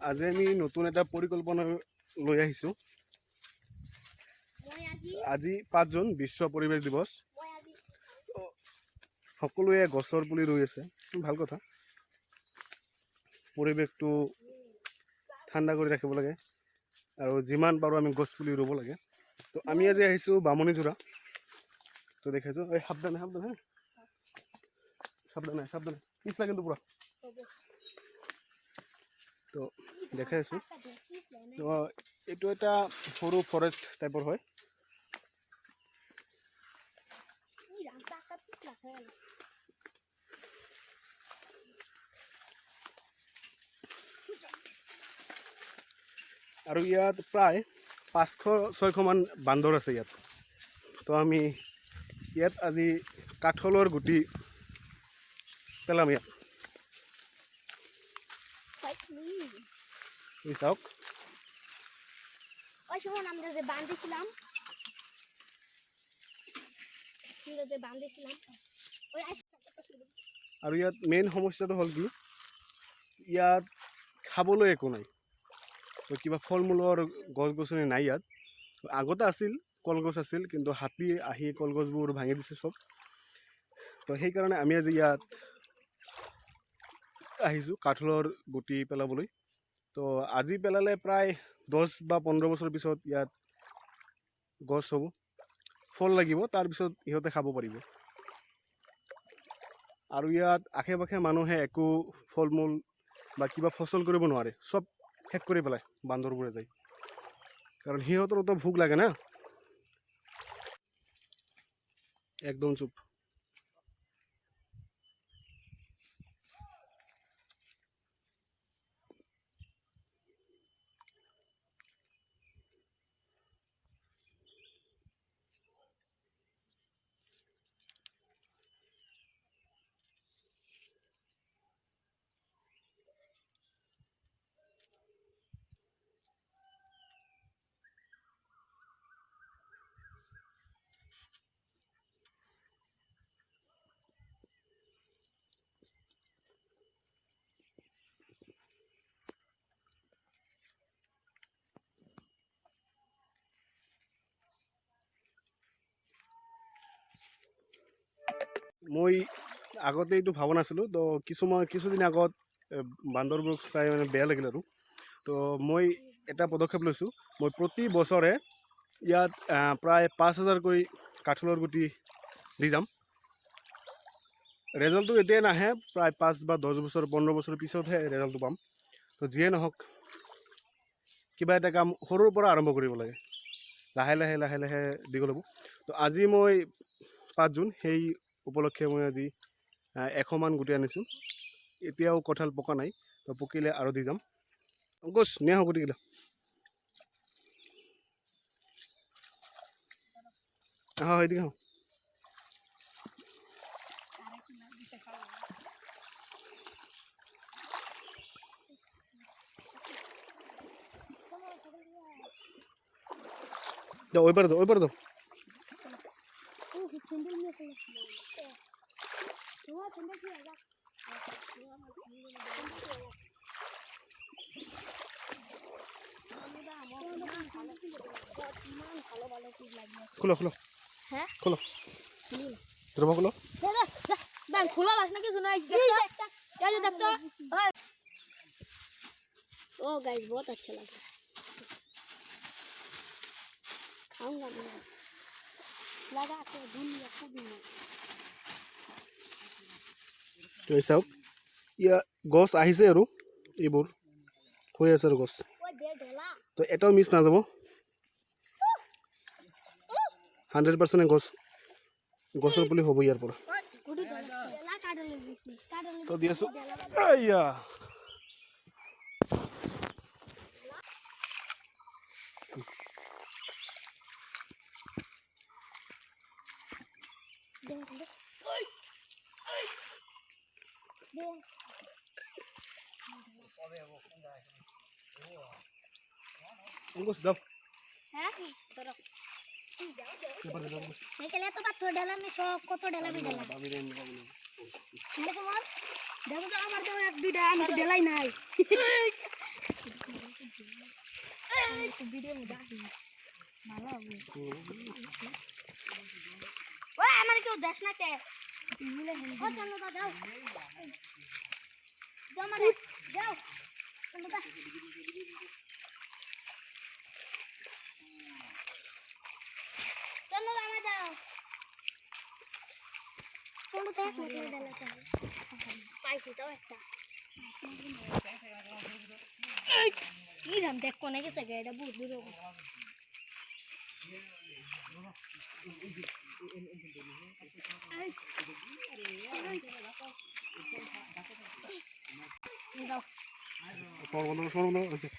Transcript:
আজি আমি নতুন এটা পৰিকল্পনা লৈ আহিছো। আজি 5 জুন বিশ্ব পৰিৱেশ দিৱস। সকলোৱে গছৰ পুলি ৰুই আছে, ভাল কথা। পৰিৱেশটো ঠাণ্ডা কৰি ৰাখিব লাগে আৰু যিমান পাৰোঁ আমি গছ পুলি ৰুব লাগে। তো আমি আজি আহিছোঁ বামুণীজোৰা। তো দেখাইছোঁ, এই সাৱধানে সাৱধানে সাৱধানে সাৱধানে পিছলা কিন্তু পুৰা। তো দেখাই আছোঁ। তো এইটো এটা সৰু ফৰেষ্ট টাইপৰ হয়। আৰু ইয়াত প্ৰায় 500-600 মান বান্দৰ আছে ইয়াত। তো আমি ইয়াত আজি কাঠলৰ গুটি পেলাম ইয়াত। চাওক, আৰু ইয়াত মেইন সমস্যাটো হ'ল কি, ইয়াত খাবলৈ একো নাই। তো কিবা ফল মূলৰ গছ গছনি নাই ইয়াত। আগতে আছিল, কলগছ আছিল, কিন্তু হাতী আহি কলগছবোৰ ভাঙি দিছে চব। তো সেইকাৰণে আমি আজি ইয়াত আহিছোঁ কাঠলৰ গুটি পেলাবলৈ। তো আজি পেলালে প্ৰায় 10 বা 15 বছৰ পিছত ইয়াত গছ হ'ব, ফল লাগিব, তাৰপিছত ইহঁতে খাব পাৰিব। আৰু ইয়াত আশে পাশে মানুহে একো ফল মূল বা কিবা ফচল কৰিব নোৱাৰে, চব শেষ কৰি পেলায় বান্দৰবোৰে যায়, কাৰণ সিহঁতৰতো ভোক লাগে না। একদম চুপ। মই আগতে এইটো ভবা নাছিলোঁ। তো কিছুদিন আগত বান্দৰবোৰক চাই মানে বেয়া লাগিল আৰু। তো মই এটা পদক্ষেপ লৈছোঁ, মই প্ৰতি বছৰে ইয়াত প্ৰায় 5,000 কৰি কাঠলৰ গুটি দি যাম। ৰেজাল্টটো এতিয়াই নাহে, প্ৰায় 5 বা 10 বছৰ 15 বছৰ পিছতহে ৰেজাল্টটো পাম। তো যিয়ে নহওক, কিবা এটা কাম সৰুৰ পৰা আৰম্ভ কৰিব লাগে, লাহে লাহে লাহে লাহে দীঘল হ'ব। তো আজি মই 5 জুন, সেই উপলক্ষে মই আজি 100 মান গুটি আনিছোঁ। এতিয়াও কঁঠাল পকা নাই, তো পকিলে আৰু দি যাম। অংকুশ নিয়া হ'ব গুটিকেইটা। হয় এদিকে হওঁ। দাও ওই পারে দাও। খুলো খুলো হ্যাঁ খুলো দ্রবা খুলো দাদা খোলা লাগ না কিছু না এই যে দেখতো ओ गाइस बहुत अच्छा लग रहा है, खाऊंगा मैं, लगा के दुनिया खूब ही তো চাওক, ইয়া গছ আহিছে আৰু এইবোৰ হৈ আছে আৰু গছ। তো এটাও মিছ নাযাব, 100% গছৰ পুলি হ'ব ইয়াৰ পৰা। তো দি আছোঁ এয়া অংকুশ দাও। হ্যাঁ ধরো খেলে তো পাথর ডেলা আমি সব কত ডেলা বি ডেলা মানে তোমার দেখো তো আমার তো এক দুইটা আমি তো ডেলাই নাই ভিডিও মুডা ভালো হবে ওই আমার কেউ দেশ না কে ও চলো দাও দাও আমারে যাও চলো দাও চলো আমারে দাও চলো দেখ না কে ডেলাতে পাইছি তো একটা ইরাম দেখ কোনে গেছে এটা বহুত দূর সর্বন্ধ হয়েছে